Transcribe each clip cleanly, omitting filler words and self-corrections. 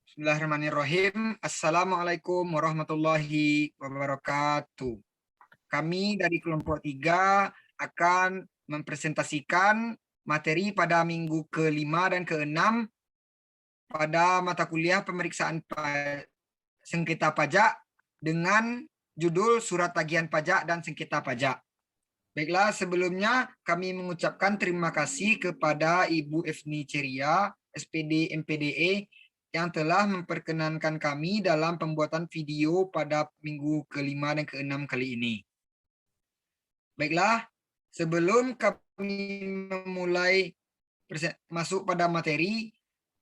Bismillahirrahmanirrahim. Assalamualaikum warahmatullahi wabarakatuh. Kami dari kelompok 3 akan mempresentasikan materi pada minggu ke-5 dan ke-6 pada mata kuliah pemeriksaan sengketa pajak dengan judul Surat Tagihan Pajak dan Sengketa Pajak. Baiklah, sebelumnya kami mengucapkan terima kasih kepada Ibu Efni Ceria, SPD MPDE, yang telah memperkenankan kami dalam pembuatan video pada minggu ke-5 dan ke-6 kali ini. Baiklah, sebelum kami memulai masuk pada materi,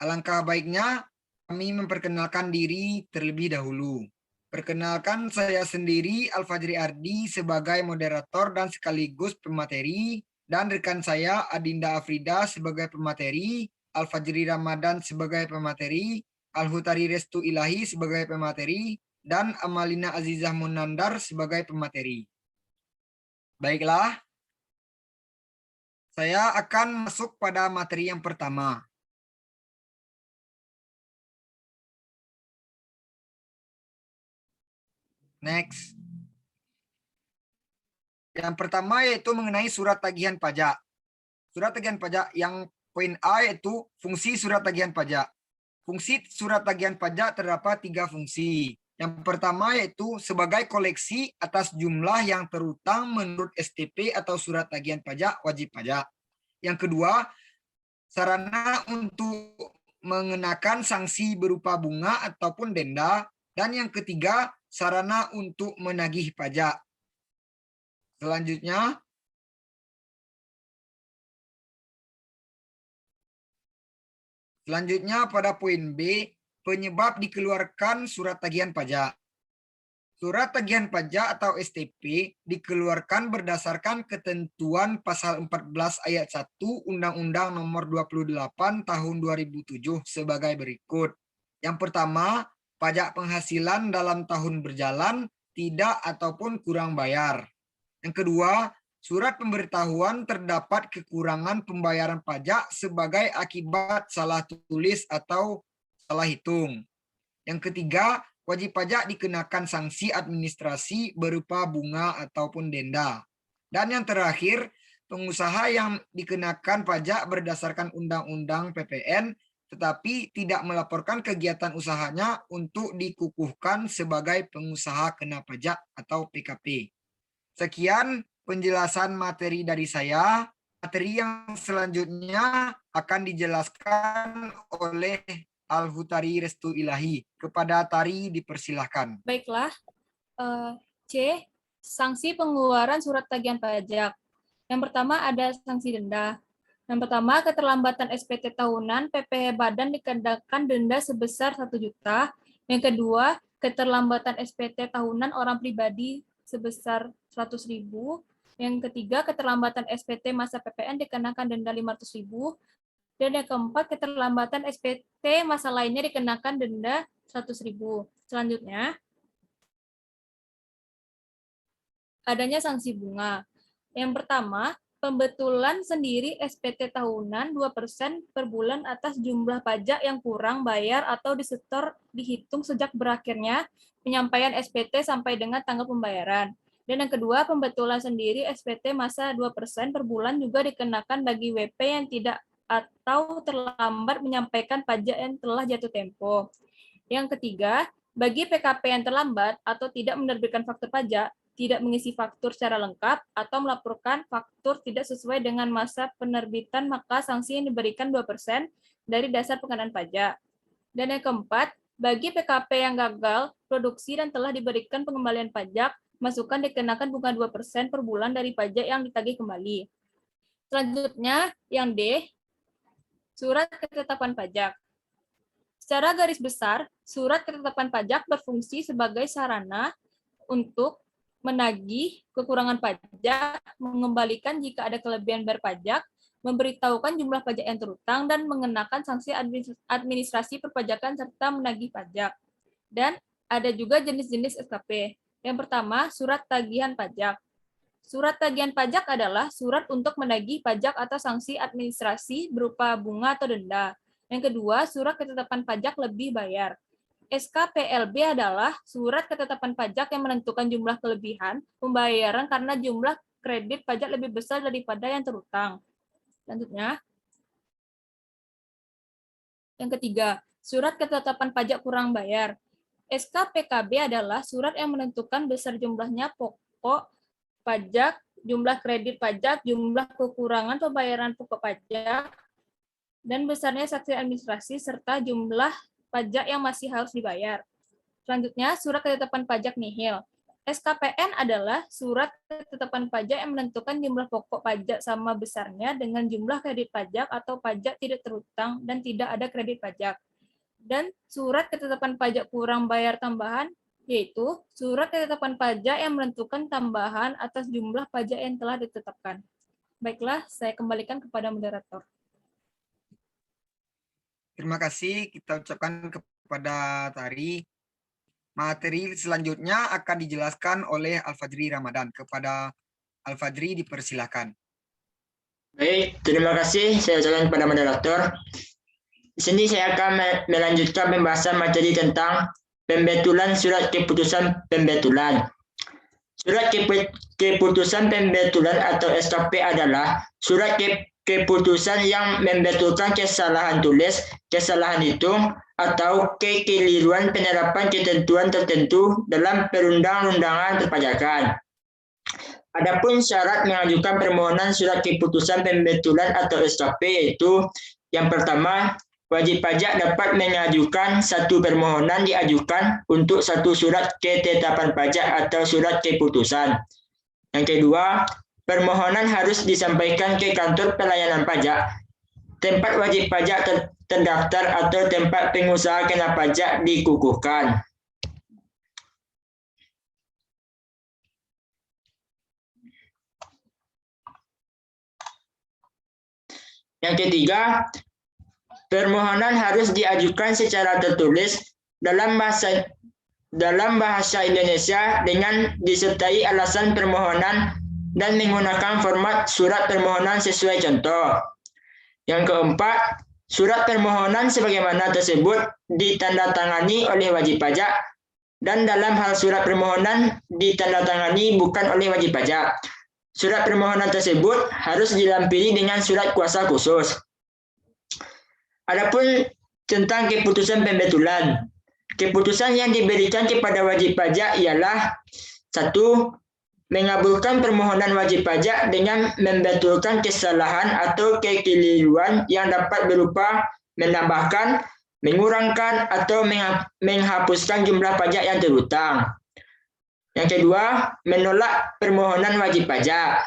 alangkah baiknya kami memperkenalkan diri terlebih dahulu. Perkenalkan, saya sendiri Al-Fajri Ardi sebagai moderator dan sekaligus pemateri, dan rekan saya Adinda Afrida sebagai pemateri, Al-Fajri Ramadan sebagai pemateri, Al-Hutari Restu Ilahi sebagai pemateri, dan Amalina Azizah Munandar sebagai pemateri. Baiklah, saya akan masuk pada materi yang pertama. Next. Yang pertama yaitu mengenai surat tagihan pajak. Surat tagihan pajak yang poin A yaitu fungsi surat tagihan pajak. Fungsi surat tagihan pajak terdapat 3 fungsi. Yang pertama yaitu sebagai koleksi atas jumlah yang terutang menurut STP atau surat tagihan pajak wajib pajak. Yang kedua, sarana untuk mengenakan sanksi berupa bunga ataupun denda. Dan yang ketiga, sarana untuk menagih pajak. Selanjutnya pada poin B, penyebab dikeluarkan surat tagihan pajak. Surat tagihan pajak atau STP dikeluarkan berdasarkan ketentuan pasal 14 ayat 1 Undang-Undang Nomor 28 Tahun 2007 sebagai berikut. Yang pertama, pajak penghasilan dalam tahun berjalan tidak ataupun kurang bayar. Yang kedua, surat pemberitahuan terdapat kekurangan pembayaran pajak sebagai akibat salah tulis atau salah hitung. Yang ketiga, wajib pajak dikenakan sanksi administrasi berupa bunga ataupun denda. Dan yang terakhir, pengusaha yang dikenakan pajak berdasarkan Undang-Undang PPN tetapi tidak melaporkan kegiatan usahanya untuk dikukuhkan sebagai pengusaha kena pajak atau PKP. Sekian penjelasan materi dari saya. Materi yang selanjutnya akan dijelaskan oleh Al-Hutari Restu Ilahi. Kepada Tari dipersilahkan. Baiklah, C. Sanksi pengeluaran surat tagihan pajak. Yang pertama ada sanksi denda. Yang pertama, keterlambatan SPT tahunan PPh Badan dikenakan denda sebesar 1 juta. Yang kedua, keterlambatan SPT tahunan orang pribadi sebesar 100.000. Yang ketiga, keterlambatan SPT masa PPN dikenakan denda 500.000. Dan yang keempat, keterlambatan SPT masa lainnya dikenakan denda 100.000. Selanjutnya, adanya sanksi bunga. Yang pertama, pembetulan sendiri SPT tahunan 2% per bulan atas jumlah pajak yang kurang bayar atau disetor dihitung sejak berakhirnya penyampaian SPT sampai dengan tanggal pembayaran. Dan yang kedua, pembetulan sendiri SPT masa 2% per bulan juga dikenakan bagi WP yang tidak atau terlambat menyampaikan pajak yang telah jatuh tempo. Yang ketiga, bagi PKP yang terlambat atau tidak menerbitkan faktur pajak, tidak mengisi faktur secara lengkap, atau melaporkan faktur tidak sesuai dengan masa penerbitan, maka sanksi yang diberikan 2% dari dasar pengenaan pajak. Dan yang keempat, bagi PKP yang gagal produksi dan telah diberikan pengembalian pajak, masukan dikenakan bunga 2% per bulan dari pajak yang ditagih kembali. Selanjutnya, yang D, surat ketetapan pajak. Secara garis besar, surat ketetapan pajak berfungsi sebagai sarana untuk menagih kekurangan pajak, mengembalikan jika ada kelebihan bayar pajak, memberitahukan jumlah pajak yang terutang, dan mengenakan sanksi administrasi perpajakan serta menagih pajak. Dan ada juga jenis-jenis SKP. Yang pertama, surat tagihan pajak. Surat tagihan pajak adalah surat untuk menagih pajak atau sanksi administrasi berupa bunga atau denda. Yang kedua, surat ketetapan pajak lebih bayar. SKPLB adalah surat ketetapan pajak yang menentukan jumlah kelebihan pembayaran karena jumlah kredit pajak lebih besar daripada yang terutang. Selanjutnya, yang ketiga, surat ketetapan pajak kurang bayar. SKPKB adalah surat yang menentukan besar jumlahnya pokok pajak, jumlah kredit pajak, jumlah kekurangan pembayaran pokok pajak, dan besarnya saksi administrasi serta jumlah pajak yang masih harus dibayar. Selanjutnya, surat ketetapan pajak nihil. SKPN adalah surat ketetapan pajak yang menentukan jumlah pokok pajak sama besarnya dengan jumlah kredit pajak atau pajak tidak terutang dan tidak ada kredit pajak. Dan surat ketetapan pajak kurang bayar tambahan, yaitu surat ketetapan pajak yang menentukan tambahan atas jumlah pajak yang telah ditetapkan. Baiklah, saya kembalikan kepada moderator. Terima kasih kita ucapkan kepada Tari. Materi selanjutnya akan dijelaskan oleh Al-Fajri Ramadan. Kepada Al-Fajri dipersilakan. Baik, terima kasih saya ucapkan kepada moderator. Di sini saya akan melanjutkan pembahasan materi tentang pembetulan surat keputusan pembetulan. Surat keputusan pembetulan atau SKP adalah surat keputusan yang membetulkan kesalahan tulis, kesalahan hitung, atau kekeliruan penerapan ketentuan tertentu dalam perundang-undangan perpajakan. Adapun syarat mengajukan permohonan surat keputusan pembetulan atau SKP yaitu yang pertama, wajib pajak dapat mengajukan satu permohonan diajukan untuk satu surat ketetapan pajak atau surat keputusan. Yang kedua, permohonan harus disampaikan ke kantor pelayanan pajak, tempat wajib pajak terdaftar atau tempat pengusaha kena pajak dikukuhkan. Yang ketiga, permohonan harus diajukan secara tertulis dalam bahasa Indonesia dengan disertai alasan permohonan dan menggunakan format surat permohonan sesuai contoh. Yang keempat, surat permohonan sebagaimana tersebut ditandatangani oleh wajib pajak dan dalam hal surat permohonan ditandatangani bukan oleh wajib pajak. Surat permohonan tersebut harus dilampiri dengan surat kuasa khusus. Adapun tentang keputusan pembetulan, keputusan yang diberikan kepada wajib pajak ialah 1. Mengabulkan permohonan wajib pajak dengan membetulkan kesalahan atau kekeliruan yang dapat berupa menambahkan, mengurangkan, atau menghapuskan jumlah pajak yang terhutang. Yang kedua, menolak permohonan wajib pajak.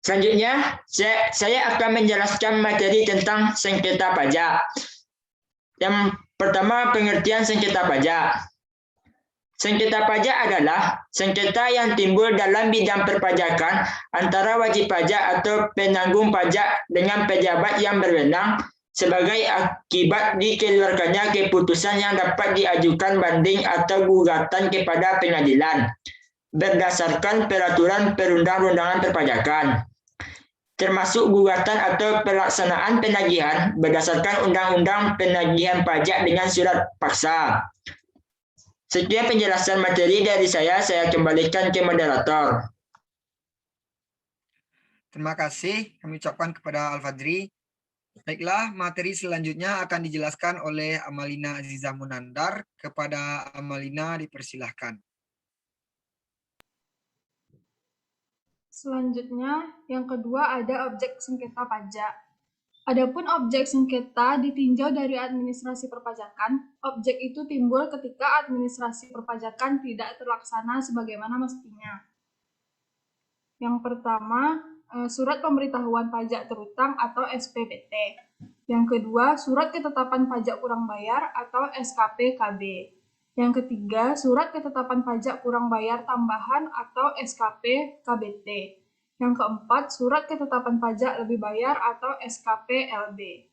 Selanjutnya, saya akan menjelaskan materi tentang sengketa pajak. Yang pertama, pengertian sengketa pajak. Sengketa pajak adalah sengketa yang timbul dalam bidang perpajakan antara wajib pajak atau penanggung pajak dengan pejabat yang berwenang sebagai akibat dikeluarkannya keputusan yang dapat diajukan banding atau gugatan kepada pengadilan berdasarkan peraturan perundang-undangan perpajakan, termasuk gugatan atau pelaksanaan penagihan berdasarkan Undang-Undang Penagihan Pajak dengan surat paksa. Sekian penjelasan materi dari saya kembalikan ke moderator. Terima kasih kami ucapkan kepada Al-Fajri. Baiklah, materi selanjutnya akan dijelaskan oleh Amalina Aziza Munandar. Kepada Amalina dipersilahkan. Selanjutnya, yang kedua ada objek sengketa pajak. Adapun objek sengketa ditinjau dari administrasi perpajakan, objek itu timbul ketika administrasi perpajakan tidak terlaksana sebagaimana mestinya. Yang pertama, surat pemberitahuan pajak terutang atau SPPT. Yang kedua, surat ketetapan pajak kurang bayar atau SKP-KB. Yang ketiga, surat ketetapan pajak kurang bayar tambahan atau SKP-KBT. Yang keempat, surat ketetapan pajak lebih bayar atau SKP-LB.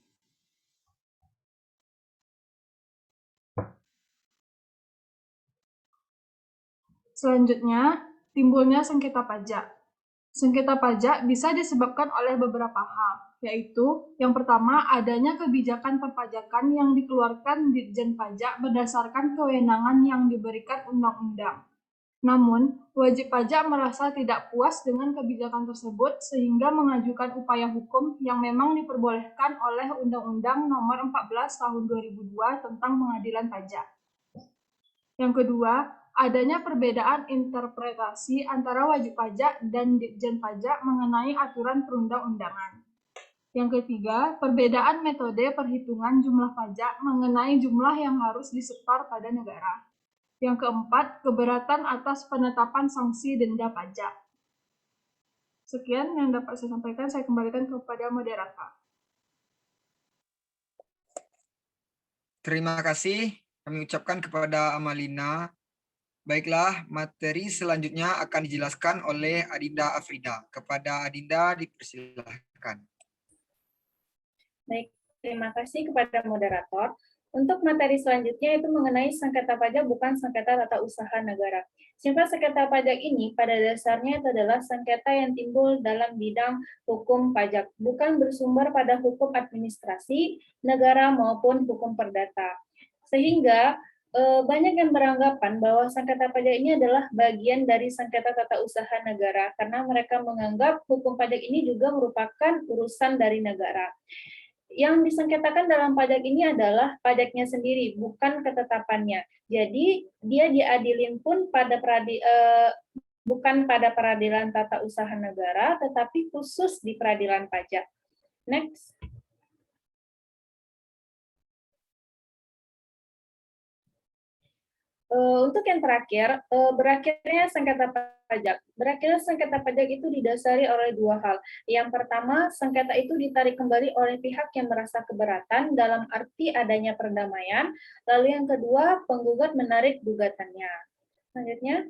Selanjutnya, timbulnya sengketa pajak. Sengketa pajak bisa disebabkan oleh beberapa hal, yaitu yang pertama adanya kebijakan perpajakan yang dikeluarkan Ditjen Pajak berdasarkan kewenangan yang diberikan undang-undang. Namun, wajib pajak merasa tidak puas dengan kebijakan tersebut sehingga mengajukan upaya hukum yang memang diperbolehkan oleh Undang-Undang Nomor 14 Tahun 2002 tentang Pengadilan Pajak. Yang kedua, adanya perbedaan interpretasi antara wajib pajak dan Ditjen Pajak mengenai aturan perundang-undangan. Yang ketiga, perbedaan metode perhitungan jumlah pajak mengenai jumlah yang harus disetor pada negara. Yang keempat, keberatan atas penetapan sanksi denda pajak. Sekian yang dapat saya sampaikan, saya kembalikan kepada moderator. Terima kasih kami ucapkan kepada Amalina. Baiklah, materi selanjutnya akan dijelaskan oleh Adinda Afrida. Kepada Adinda dipersilahkan. Baik, terima kasih kepada moderator. Untuk materi selanjutnya itu mengenai sengketa pajak bukan sengketa tata usaha negara. Sifat sengketa pajak ini pada dasarnya itu adalah sengketa yang timbul dalam bidang hukum pajak, bukan bersumber pada hukum administrasi negara maupun hukum perdata. Sehingga banyak yang beranggapan bahwa sengketa pajak ini adalah bagian dari sengketa tata usaha negara karena mereka menganggap hukum pajak ini juga merupakan urusan dari negara. Yang disengketakan dalam pajak ini adalah pajaknya sendiri, bukan ketetapannya. Jadi dia diadilin pun pada bukan pada peradilan tata usaha negara, tetapi khusus di peradilan pajak. Next. Untuk yang terakhir, berakhirnya sengketa pajak. Berakhirnya sengketa pajak itu didasari oleh dua hal. Yang pertama, sengketa itu ditarik kembali oleh pihak yang merasa keberatan dalam arti adanya perdamaian. Lalu yang kedua, penggugat menarik gugatannya. Selanjutnya.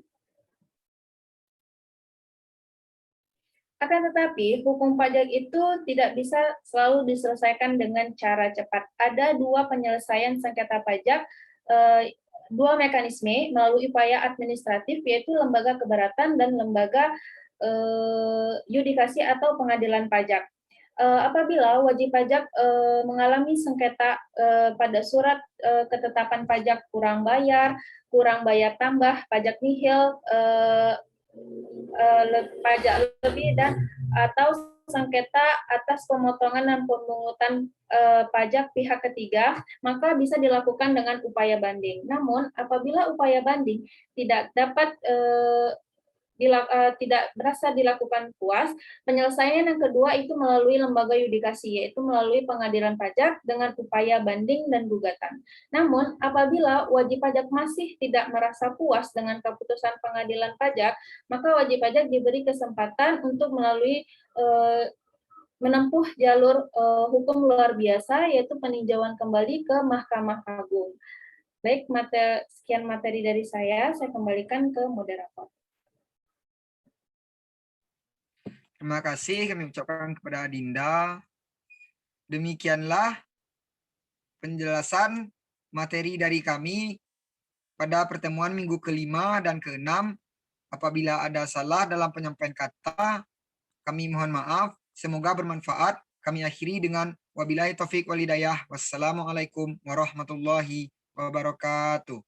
Akan tetapi, hukum pajak itu tidak bisa selalu diselesaikan dengan cara cepat. Ada dua penyelesaian sengketa pajak, dua mekanisme melalui upaya administratif, yaitu lembaga keberatan dan lembaga yudikasi atau pengadilan pajak. Apabila wajib pajak mengalami sengketa pada surat ketetapan pajak kurang bayar tambah, pajak nihil, pajak lebih, dan atau sengketa atas pemotongan dan pemungutan pajak pihak ketiga, maka bisa dilakukan dengan upaya banding. Namun, apabila upaya banding tidak dapat tidak berasa dilakukan puas, penyelesaian yang kedua itu melalui lembaga yudikasi, yaitu melalui pengadilan pajak dengan upaya banding dan gugatan. Namun, apabila wajib pajak masih tidak merasa puas dengan keputusan pengadilan pajak, maka wajib pajak diberi kesempatan untuk melalui menempuh jalur hukum luar biasa, yaitu peninjauan kembali ke Mahkamah Agung. Baik, sekian materi dari saya kembalikan ke moderator. Terima kasih kami ucapkan kepada Adinda. Demikianlah penjelasan materi dari kami pada pertemuan minggu ke-5 dan ke-6. Apabila ada salah dalam penyampaian kata, kami mohon maaf. Semoga bermanfaat. Kami akhiri dengan wabillahi taufik wal hidayah. Wassalamualaikum warahmatullahi wabarakatuh.